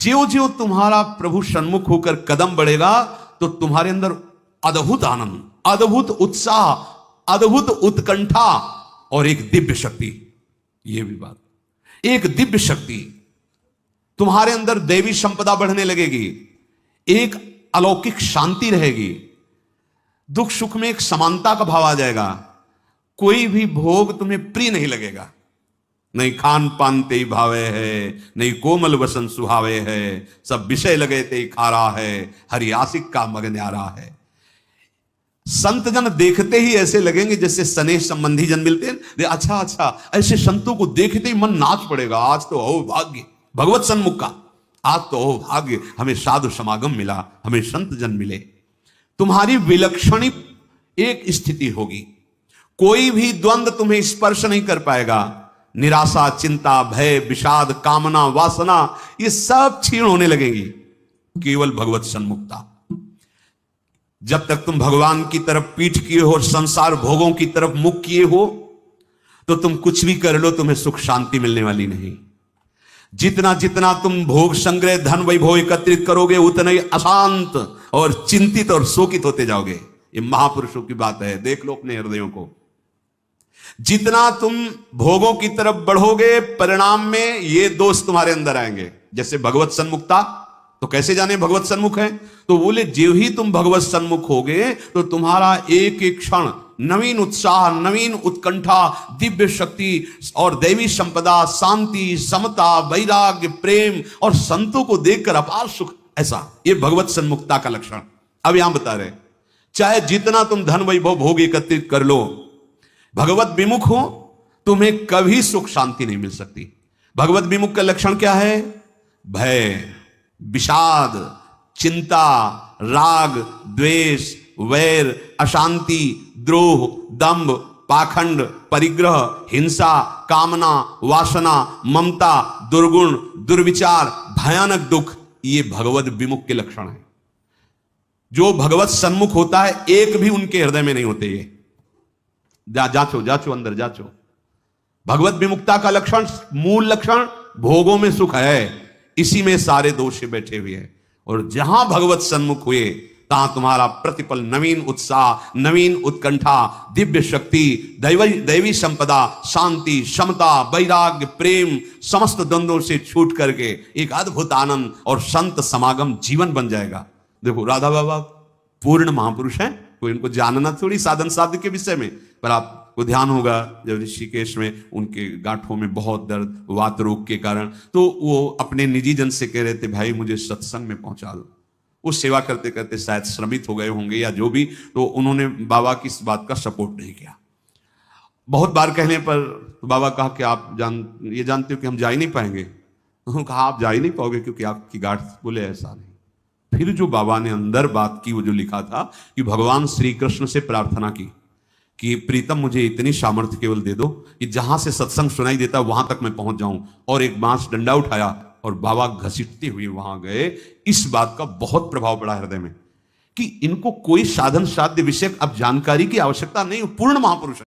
ज्यो ज्यो तुम्हारा प्रभु सन्मुख होकर कदम बढ़ेगा तो तुम्हारे अंदर अद्भुत आनंद, अद्भुत उत्साह, अद्भुत उत्कंठा और एक दिव्य शक्ति, यह भी बात, एक दिव्य शक्ति तुम्हारे अंदर दैवी संपदा बढ़ने लगेगी, एक अलौकिक शांति रहेगी, दुख सुख में एक समानता का भाव आ जाएगा, कोई भी भोग तुम्हें प्रिय नहीं लगेगा, नहीं खान पान ते भावे है, नहीं कोमल वसन सुहावे है, सब विषय लगे ते खारा है, हरि आशिक का मग न्यारा है। संत जन देखते ही ऐसे लगेंगे जैसे स्नेह संबंधी जन मिलते हैं, अच्छा अच्छा, ऐसे संतों को देखते ही मन नाच पड़ेगा, आज तो हो भाग्य भगवत सन्मुख का, आज तो हो भाग्य हमें साधु समागम मिला, हमें संत जन मिले। तुम्हारी विलक्षण एक स्थिति होगी, कोई भी द्वंद्व तुम्हें स्पर्श नहीं कर पाएगा, निराशा, चिंता, भय, विषाद, कामना, वासना, ये सब क्षीण होने लगेंगी, केवल भगवत सन्मुखता। जब तक तुम भगवान की तरफ पीठ किए हो और संसार भोगों की तरफ मुख किए हो, तो तुम कुछ भी कर लो, तुम्हें सुख शांति मिलने वाली नहीं। जितना जितना तुम भोग संग्रह, धन वैभव एकत्रित करोगे, उतना ही अशांत और चिंतित और शोकित होते जाओगे। ये महापुरुषों की बात है, देख लो अपने हृदयों को। जितना तुम भोगों की तरफ बढ़ोगे, परिणाम में ये दोष तुम्हारे अंदर आएंगे। जैसे भगवत सन्मुखता, तो कैसे जाने भगवत सन्मुख है? तो बोले जो ही तुम भगवत सन्मुख होगे तो तुम्हारा एक एक क्षण नवीन उत्साह, नवीन उत्कंठा, दिव्य शक्ति और दैवी संपदा, शांति, समता, वैराग्य, प्रेम और संतों को देखकर अपार सुख, ऐसा ये भगवत सन्मुखता का लक्षण। अब यहां बता रहे, चाहे जितना तुम धन वैभव भोग एकत्रित कर लो, भगवत विमुख हो तुम्हें कभी सुख शांति नहीं मिल सकती। भगवत विमुख का लक्षण क्या है? भय, विषाद, चिंता, राग, द्वेष, वैर, अशांति, द्रोह, दंभ, पाखंड, परिग्रह, हिंसा, कामना, वासना, ममता, दुर्गुण, दुर्विचार, भयानक दुख, ये भगवत विमुख के लक्षण है। जो भगवत सन्मुख होता है, एक भी उनके हृदय में नहीं होते। ये जाचो जाचो, अंदर जाचो। भगवत विमुक्ता का लक्षण, मूल लक्षण भोगों में सुख है, इसी में सारे दोष बैठे हुए हैं। और जहां भगवत सन्मुख हुए, तहां तुम्हारा प्रतिपल नवीन उत्साह, नवीन उत्कंठा, दिव्य शक्ति, दैवी संपदा, शांति, समता, वैराग्य, प्रेम, समस्त द्वंद्वों से छूट करके एक अद्भुत आनंद और संत समागम जीवन बन जाएगा। देखो राधा बाबा पूर्ण महापुरुष हैं, कोई इनको जानना थोड़ी साधन साध्य के विषय में, पर आपको ध्यान होगा जब ऋषिकेश में उनके गांठों में बहुत दर्द, वात रोग के कारण, तो वो अपने निजी जन से कह रहे थे, भाई मुझे सत्संग में पहुंचा दो। वो सेवा करते करते शायद श्रमित हो गए होंगे या जो भी, तो उन्होंने बाबा की इस बात का सपोर्ट नहीं किया। बहुत बार कहने पर तो बाबा कहा कि आप ये जानते हो कि हम जा ही नहीं पाएंगे। उन्होंने कहा आप जा ही नहीं पाओगे क्योंकि आपकी गांठ, बोले ऐसा नहीं। फिर जो बाबा ने अंदर बात की, वो जो लिखा था कि भगवान श्री कृष्ण से प्रार्थना की कि प्रीतम मुझे इतनी सामर्थ्य केवल दे दो कि जहां से सत्संग सुनाई देता वहां तक मैं पहुंच जाऊं, और एक बांस डंडा उठाया और बाबा घसीटते हुए वहां गए। इस बात का बहुत प्रभाव पड़ा हृदय में कि इनको कोई साधन साध्य विषय अब जानकारी की आवश्यकता नहीं, पूर्ण महापुरुष है।